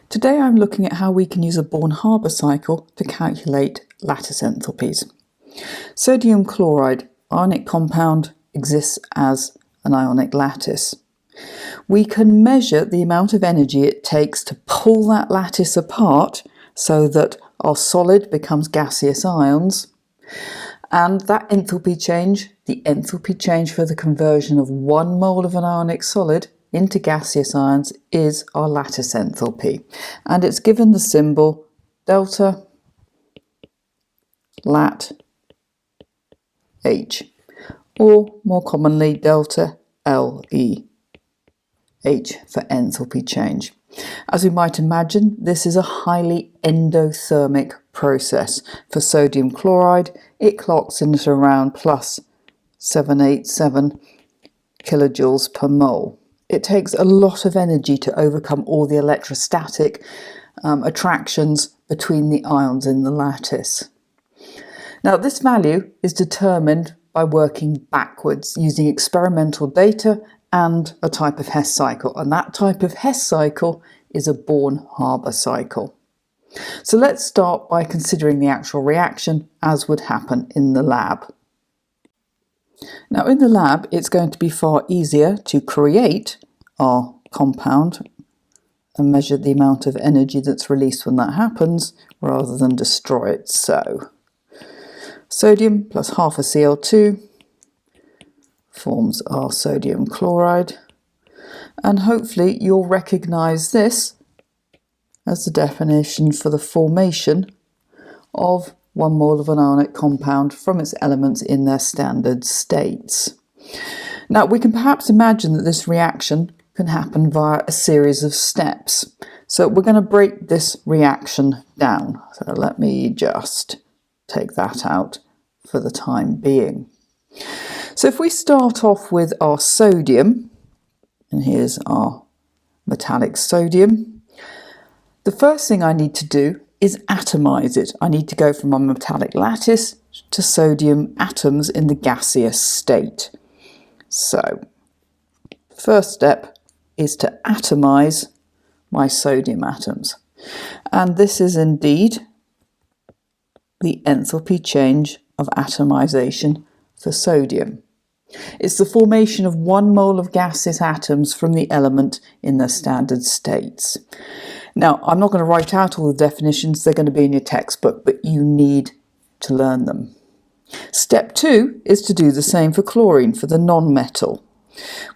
Today I'm looking at how we can use a Born-Haber cycle to calculate lattice enthalpies. Sodium chloride, ionic compound, exists as an ionic lattice. We can measure the amount of energy it takes to pull that lattice apart so that our solid becomes gaseous ions, and that enthalpy change, the enthalpy change for the conversion of 1 mole of an ionic solid into gaseous ions, is our lattice enthalpy, and it's given the symbol delta lat H, or more commonly delta LE H for enthalpy change. As we might imagine, this is a highly endothermic process. For sodium chloride, it clocks in at around plus 787 kilojoules per mole. It takes a lot of energy to overcome all the electrostatic attractions between the ions in the lattice. Now, this value is determined by working backwards using experimental data and a type of Hess cycle, and that type of Hess cycle is a Born-Haber cycle. So let's start by considering the actual reaction as would happen in the lab. Now, in the lab, it's going to be far easier to create our compound and measure the amount of energy that's released when that happens, rather than destroy it. So, sodium plus half a Cl2 forms our sodium chloride, and hopefully you'll recognise this as the definition for the formation of 1 mole of an ionic compound from its elements in their standard states. Now, we can perhaps imagine that this reaction can happen via a series of steps. So we're going to break this reaction down. So let me just take that out for the time being. So if we start off with our sodium, and here's our metallic sodium, the first thing I need to do is atomize it. I need to go from a metallic lattice to sodium atoms in the gaseous state. So, first step is to atomize my sodium atoms. And this is indeed the enthalpy change of atomization for sodium. It's the formation of 1 mole of gaseous atoms from the element in their standard states. Now, I'm not going to write out all the definitions, they're going to be in your textbook, but you need to learn them. Step 2 is to do the same for chlorine, for the non-metal.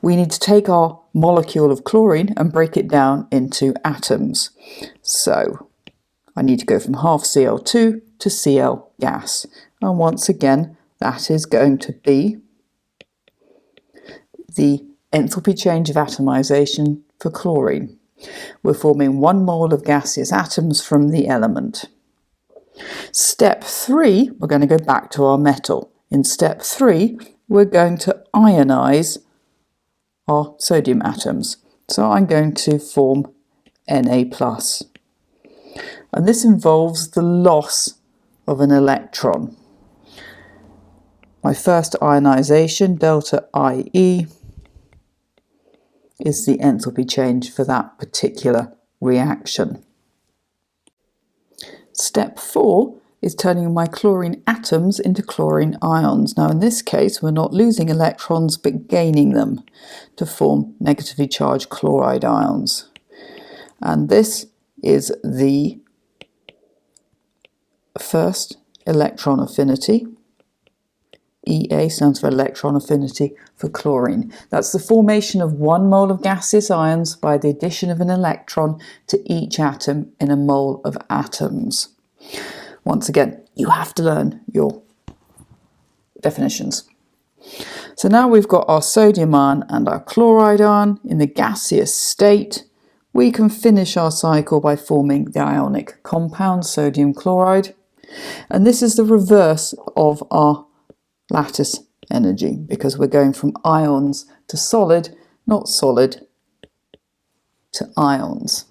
We need to take our molecule of chlorine and break it down into atoms. So, I need to go from half Cl2 to Cl gas. And once again, that is going to be the enthalpy change of atomization for chlorine. We're forming 1 mole of gaseous atoms from the element. Step 3, we're going to go back to our metal. In step 3, we're going to ionize our sodium atoms. So I'm going to form Na+. And this involves the loss of an electron. My first ionization, delta IE, is the enthalpy change for that particular reaction. Step 4 is turning my chlorine atoms into chlorine ions. Now, in this case, we're not losing electrons but gaining them to form negatively charged chloride ions. And this is the first electron affinity. EA stands for electron affinity for chlorine. That's the formation of 1 mole of gaseous ions by the addition of an electron to each atom in a mole of atoms. Once again, you have to learn your definitions. So now we've got our sodium ion and our chloride ion in the gaseous state. We can finish our cycle by forming the ionic compound, sodium chloride. And this is the reverse of our lattice energy, because we're going from ions to solid, not solid to ions.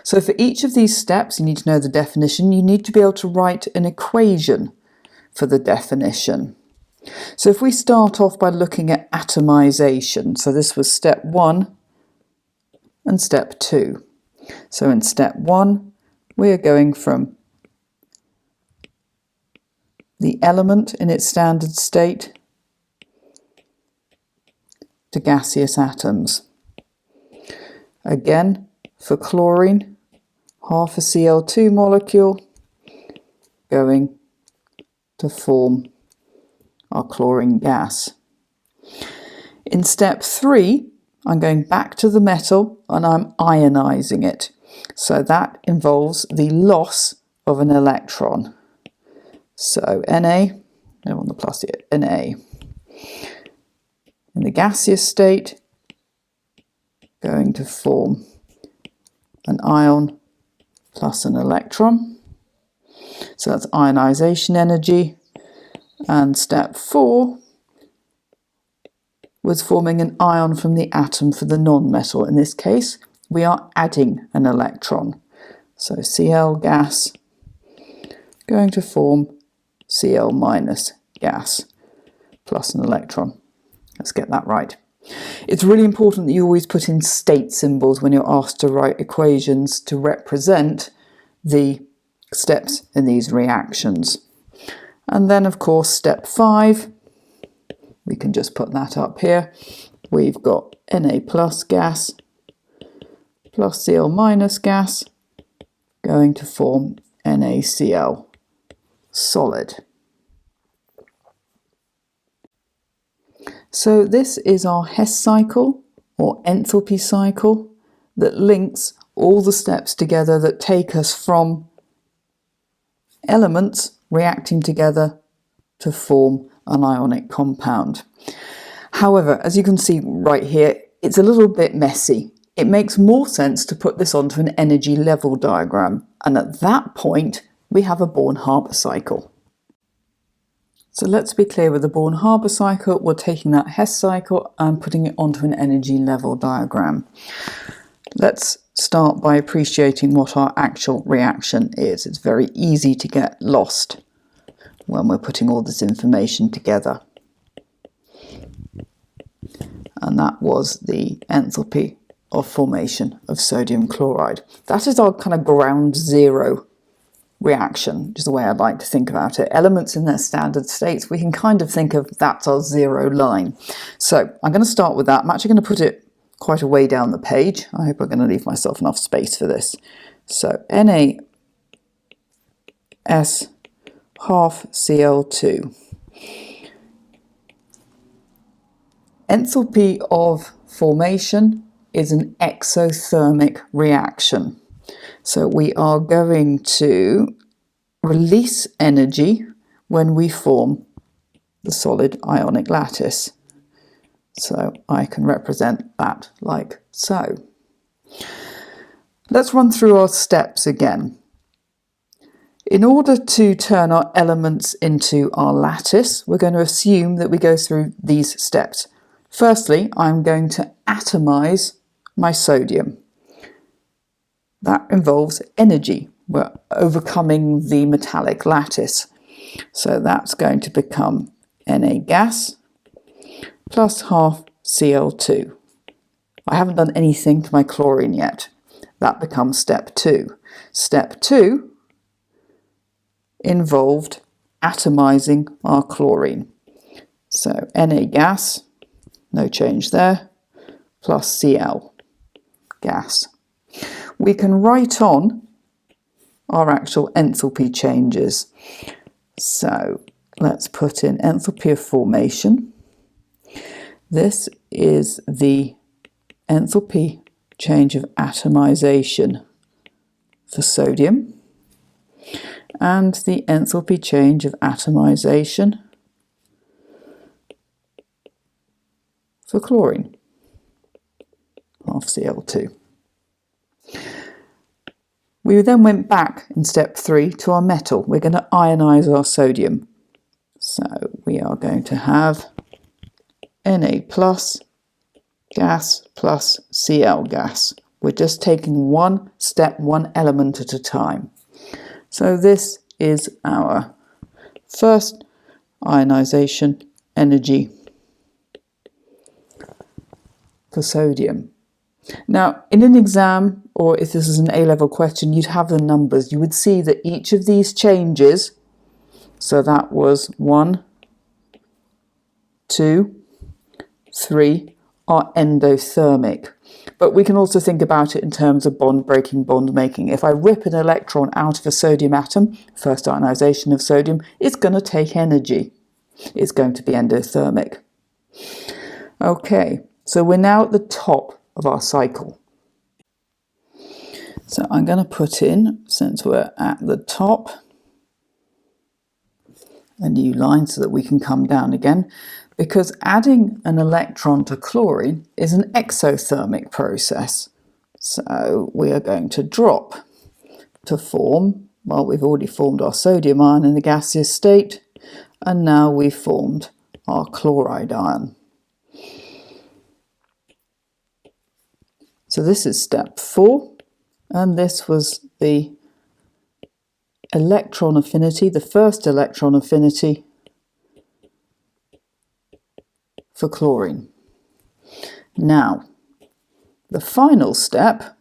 So for each of these steps, you need to know the definition. You need to be able to write an equation for the definition. So if we start off by looking at atomization, so this was step 1 and step 2. So in step 1, we are going from the element in its standard state to gaseous atoms. Again, for chlorine, half a Cl2 molecule going to form our chlorine gas. In step 3, I'm going back to the metal and I'm ionizing it. So that involves the loss of an electron. So Na, no on the plus yet, Na. In the gaseous state, going to form an ion plus an electron. So that's ionization energy. And step 4 was forming an ion from the atom for the non-metal. In this case, we are adding an electron. So Cl gas going to form Cl minus gas plus an electron. Let's get that right. It's really important that you always put in state symbols when you're asked to write equations to represent the steps in these reactions. And then, of course, step 5, we can just put that up here. We've got Na plus gas plus Cl minus gas going to form NaCl solid. So this is our Hess cycle or enthalpy cycle that links all the steps together that take us from elements reacting together to form an ionic compound. However, as you can see right here, it's a little bit messy. It makes more sense to put this onto an energy level diagram, and at that point we have a Born-Haber cycle. So let's be clear with the Born-Haber cycle, we're taking that Hess cycle and putting it onto an energy level diagram. Let's start by appreciating what our actual reaction is. It's very easy to get lost when we're putting all this information together. And that was the enthalpy of formation of sodium chloride. That is our kind of ground zero reaction, which is the way I'd like to think about it. Elements in their standard states, we can kind of think of that's our zero line. So I'm going to start with that. I'm actually going to put it quite a way down the page. I hope I'm going to leave myself enough space for this. So NaS half Cl2. Enthalpy of formation is an exothermic reaction. So we are going to release energy when we form the solid ionic lattice. So I can represent that like so. Let's run through our steps again. In order to turn our elements into our lattice, we're going to assume that we go through these steps. Firstly, I'm going to atomize my sodium. That involves energy. We're overcoming the metallic lattice. So that's going to become Na gas plus half Cl2. I haven't done anything to my chlorine yet. That becomes step 2. Step 2 involved atomizing our chlorine. So Na gas, no change there, plus Cl gas. We can write on our actual enthalpy changes. So let's put in enthalpy of formation. This is the enthalpy change of atomization for sodium and the enthalpy change of atomization for chlorine, half Cl2. We then went back in step 3 to our metal. We're going to ionize our sodium. So we are going to have Na plus gas plus Cl gas. We're just taking one step, one element at a time. So this is our first ionization energy for sodium. Now, in an exam or if this is an A-level question, you'd have the numbers. You would see that each of these changes, so that was 1, 2, 3, are endothermic. But we can also think about it in terms of bond breaking, bond making. If I rip an electron out of a sodium atom, first ionization of sodium, it's going to take energy. It's going to be endothermic. Okay, so we're now at the top of our cycle. So I'm going to put in, since we're at the top, a new line so that we can come down again, because adding an electron to chlorine is an exothermic process. So we are going to drop to form, well, we've already formed our sodium ion in the gaseous state, and now we've formed our chloride ion. So this is step 4, and this was the electron affinity, the first electron affinity for chlorine. Now, the final step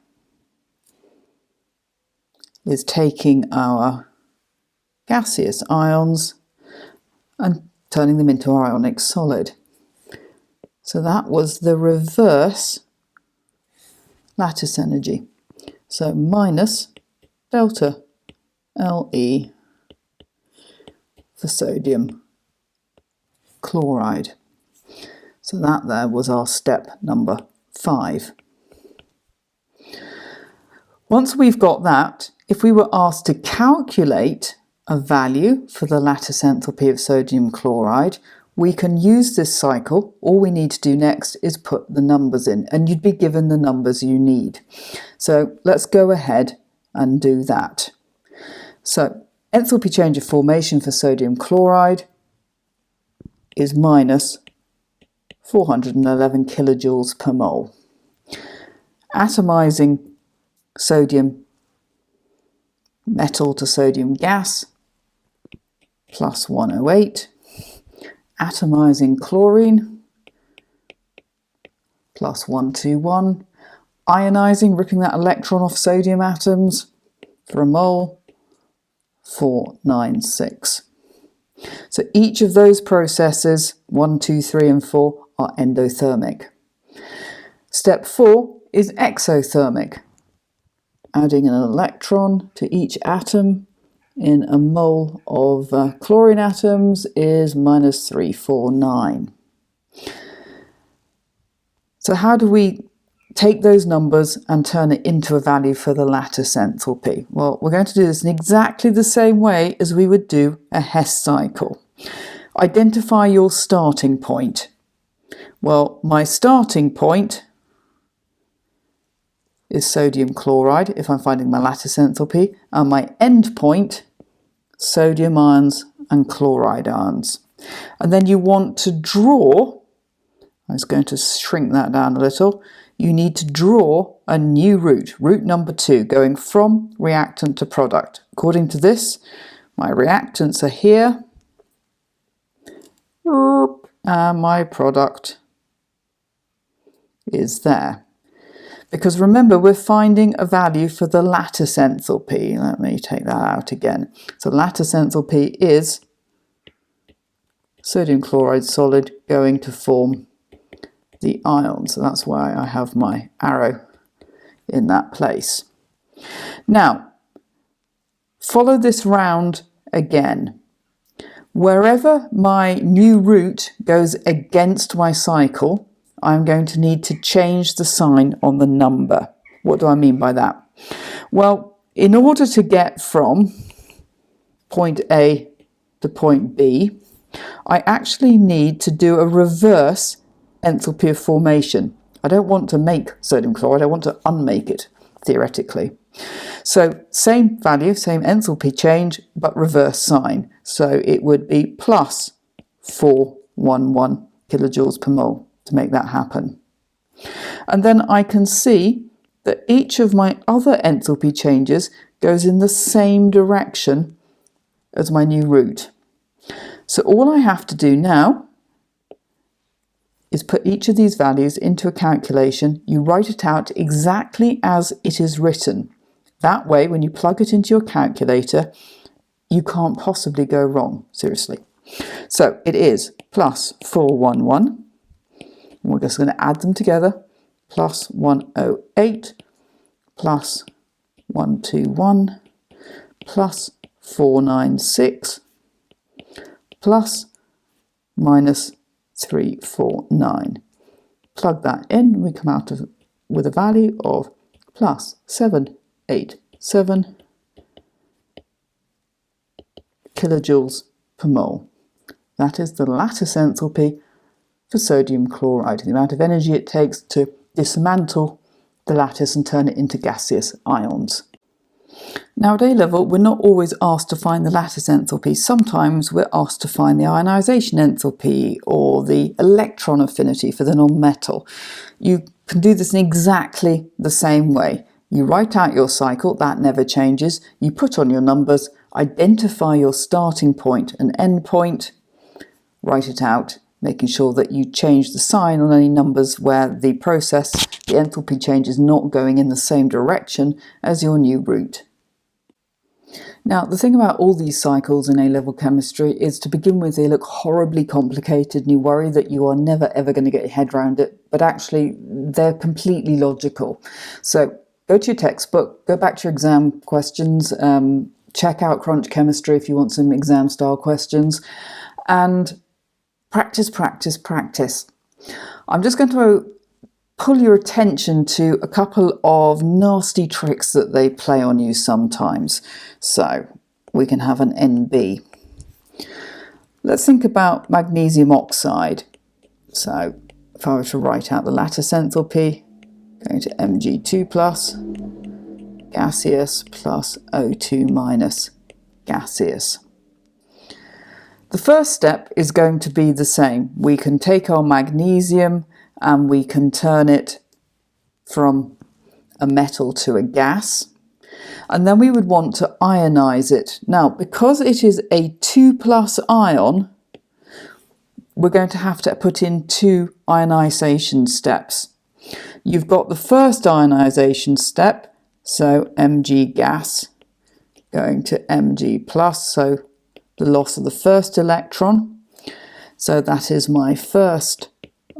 is taking our gaseous ions and turning them into our ionic solid. So that was the reverse lattice energy. So minus delta Le for sodium chloride. So that there was our step number 5. Once we've got that, if we were asked to calculate a value for the lattice enthalpy of sodium chloride, we can use this cycle. All we need to do next is put the numbers in, and you'd be given the numbers you need. So let's go ahead and do that. So enthalpy change of formation for sodium chloride is minus 411 kilojoules per mole. Atomizing sodium metal to sodium gas, plus 108. Atomizing chlorine, plus 121. Ionizing, ripping that electron off sodium atoms for a mole, 496. So each of those processes, 1, 2, 3 and 4, are endothermic. Step 4 is exothermic. Adding an electron to each atom in a mole of chlorine atoms is minus 349. So how do we take those numbers and turn it into a value for the lattice enthalpy? Well, we're going to do this in exactly the same way as we would do a Hess cycle. Identify your starting point. Well, my starting point is sodium chloride, if I'm finding my lattice enthalpy, and my end point, sodium ions and chloride ions. And then you want to draw, I'm just going to shrink that down a little, you need to draw a new route, route number 2, going from reactant to product. According to this, my reactants are here, and my product is there. Because remember, we're finding a value for the lattice enthalpy. Let me take that out again. So lattice enthalpy is sodium chloride solid going to form the ion. So that's why I have my arrow in that place. Now, follow this round again. Wherever my new route goes against my cycle, I'm going to need to change the sign on the number. What do I mean by that? Well, in order to get from point A to point B, I actually need to do a reverse enthalpy of formation. I don't want to make sodium chloride, I want to unmake it, theoretically. So same value, same enthalpy change, but reverse sign. So it would be plus 411 kilojoules per mole to make that happen. And then I can see that each of my other enthalpy changes goes in the same direction as my new route. So all I have to do now is put each of these values into a calculation. You write it out exactly as it is written. That way, when you plug it into your calculator, you can't possibly go wrong, seriously. So it is plus 411. We're just going to add them together. Plus 108, plus 121, plus 496, plus minus 349. Plug that in, we come out with a value of plus 787 kilojoules per mole. That is the lattice enthalpy for sodium chloride, the amount of energy it takes to dismantle the lattice and turn it into gaseous ions. Now at A-level, we're not always asked to find the lattice enthalpy. Sometimes we're asked to find the ionization enthalpy or the electron affinity for the non-metal. You can do this in exactly the same way. You write out your cycle, that never changes. You put on your numbers, identify your starting point and end point, write it out, making sure that you change the sign on any numbers where the process, the enthalpy change, is not going in the same direction as your new route. Now, the thing about all these cycles in A-level chemistry is, to begin with, they look horribly complicated and you worry that you are never ever going to get your head around it, but actually they're completely logical. So go to your textbook, go back to your exam questions, check out Crunch Chemistry if you want some exam style questions, and practice, practice, practice. I'm just going to pull your attention to a couple of nasty tricks that they play on you sometimes. So we can have an NB. Let's think about magnesium oxide. So if I were to write out the lattice enthalpy, going to Mg2 plus gaseous plus O2 minus gaseous. The first step is going to be the same. We can take our magnesium and we can turn it from a metal to a gas. And then we would want to ionize it. Now, because it is a 2+ ion, we're going to have to put in 2 ionization steps. You've got the first ionization step, so Mg gas going to Mg plus, so the loss of the first electron. So that is my first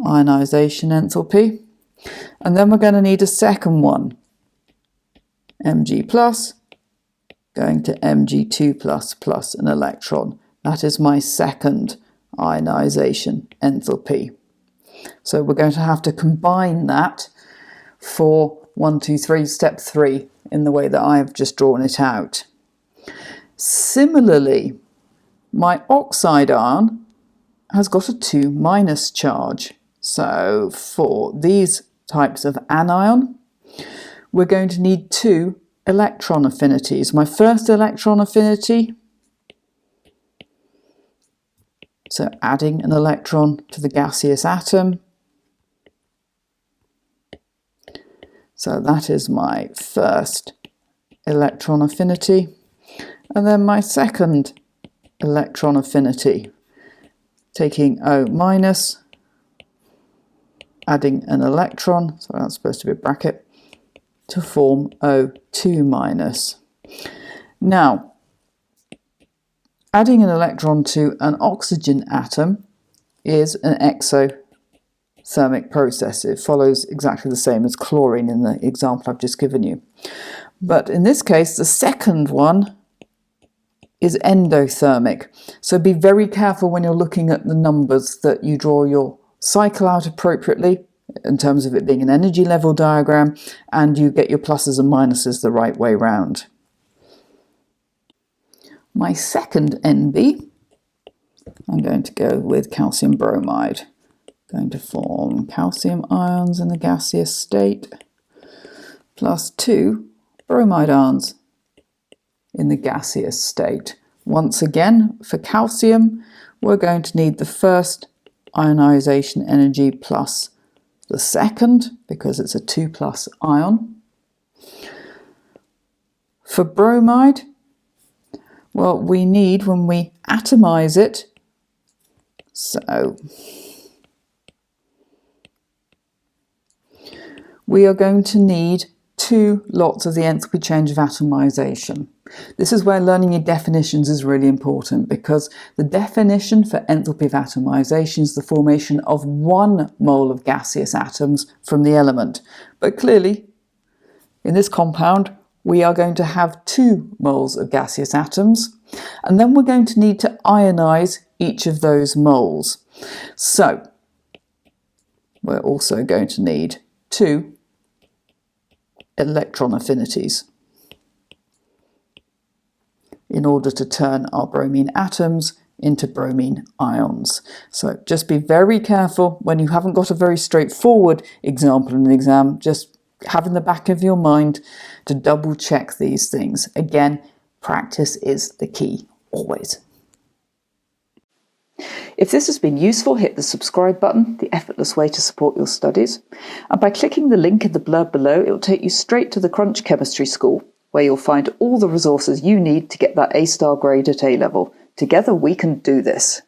ionization enthalpy. And then we're going to need a second one, Mg plus going to Mg2 plus an electron. That is my second ionization enthalpy. So we're going to have to combine that for 1, 2, 3, step 3 in the way that I have just drawn it out. Similarly, my oxide ion has got a 2- charge. So for these types of anion, we're going to need 2 electron affinities. My first electron affinity, so adding an electron to the gaseous atom. So that is my first electron affinity. And then my second electron affinity, taking O-, adding an electron, so that's supposed to be a bracket, to form O2-. Now, adding an electron to an oxygen atom is an exothermic process. It follows exactly the same as chlorine in the example I've just given you. But in this case, the second one is endothermic. So be very careful when you're looking at the numbers that you draw your cycle out appropriately in terms of it being an energy level diagram, and you get your pluses and minuses the right way round. My second NB, I'm going to go with calcium bromide. Going to form calcium ions in the gaseous state plus 2 bromide ions in the gaseous state. Once again, for calcium, we're going to need the first ionization energy plus the second, because it's a 2+ ion. For bromide, well, we need, when we atomize it, so we are going to need 2 lots of the enthalpy change of atomization. This is where learning your definitions is really important, because the definition for enthalpy of atomization is the formation of 1 mole of gaseous atoms from the element. But clearly, in this compound, we are going to have 2 moles of gaseous atoms, and then we're going to need to ionize each of those moles. So, we're also going to need 2 electron affinities in order to turn our bromine atoms into bromine ions. So just be very careful when you haven't got a very straightforward example in an exam. Just have in the back of your mind to double check these things. Again, practice is the key, always. If this has been useful, hit the subscribe button, the effortless way to support your studies. And by clicking the link in the blurb below, it will take you straight to the Crunch Chemistry School, where you'll find all the resources you need to get that A-star grade at A-level. Together we can do this.